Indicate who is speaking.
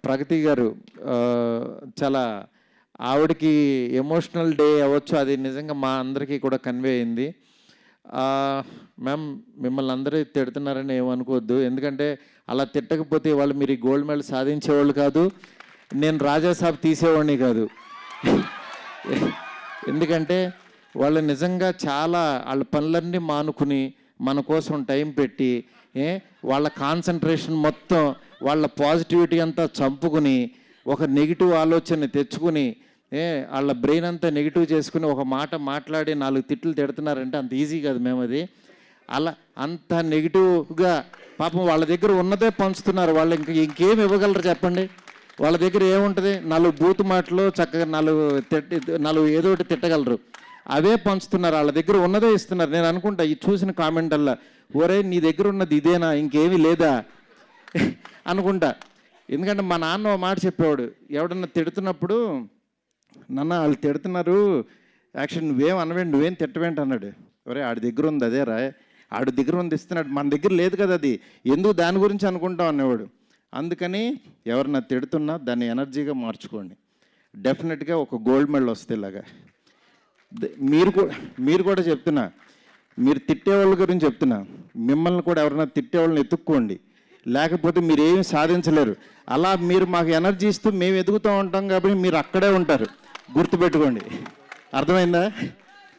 Speaker 1: ప్రగతి గారు చాలా ఆవిడకి ఎమోషనల్ డే అవ్వచ్చు, అది నిజంగా మా అందరికీ కూడా కన్వే అయింది. మ్యామ్ మిమ్మల్ని అందరూ తిడుతున్నారని ఏమనుకోవద్దు, ఎందుకంటే అలా తిట్టకపోతే వాళ్ళు మీరు గోల్డ్ మెడల్ సాధించేవాళ్ళు కాదు, నేను రాజాసాబ్ తీసేవాడిని కాదు. ఎందుకంటే వాళ్ళు నిజంగా చాలా వాళ్ళ పనులన్నీ మానుకుని మన కోసం టైం పెట్టి వాళ్ళ కాన్సన్ట్రేషన్ మొత్తం వాళ్ళ పాజిటివిటీ అంతా చంపుకుని ఒక నెగిటివ్ ఆలోచన తెచ్చుకుని వాళ్ళ బ్రెయిన్ అంతా నెగిటివ్ చేసుకుని ఒక మాట మాట్లాడి 4 తిట్లు తిడుతున్నారంటే అంత ఈజీ కాదు మేము. అది అలా అంత నెగిటివ్గా పాపం వాళ్ళ దగ్గర ఉన్నదే పంచుతున్నారు. వాళ్ళు ఇంకేం ఇవ్వగలరు చెప్పండి? వాళ్ళ దగ్గర ఏముంటుంది? 4 బూతు మాటలు చక్కగా 4 ఏదో ఒకటి తిట్టగలరు, అవే పంచుతున్నారు. వాళ్ళ దగ్గర ఉన్నదే ఇస్తున్నారు. నేను అనుకుంటా ఈ చూసిన కామెంట్ అలా, ఒరే నీ దగ్గర ఉన్నది ఇదేనా, ఇంకేమీ లేదా అనుకుంటా. ఎందుకంటే మా నాన్న ఒక మాట చెప్పేవాడు, ఎవడన్నా తిడుతున్నప్పుడు, నాన్న వాళ్ళు తిడుతున్నారు యాక్షన్ నువ్వేం అనవేంటి, నువ్వేం తిట్టవేంటి అన్నాడు. ఒరే ఆడి దగ్గర ఉంది అదే రా, ఆడి దగ్గర ఉంది ఇస్తున్నాడు, మన దగ్గర లేదు కదా, అది ఎందుకు దాని గురించి అనుకుంటాం అనేవాడు. అందుకని ఎవరన్నా తిడుతున్నా దాన్ని ఎనర్జీగా మార్చుకోండి, డెఫినెట్గా ఒక గోల్డ్ మెడల్ వస్తే ఇలాగా. మీరు కూడా చెప్తున్నా, మీరు తిట్టేవాళ్ళ గురించి చెప్తున్నా, మిమ్మల్ని కూడా ఎవరైనా తిట్టేవాళ్ళని ఎత్తుక్కోండి, లేకపోతే మీరు ఏమి సాధించలేరు. అలా మీరు మాకు ఎనర్జీ ఇస్తూ మేము ఎదుగుతూ ఉంటాం కాబట్టి మీరు అక్కడే ఉంటారు, గుర్తుపెట్టుకోండి. అర్థమైందా?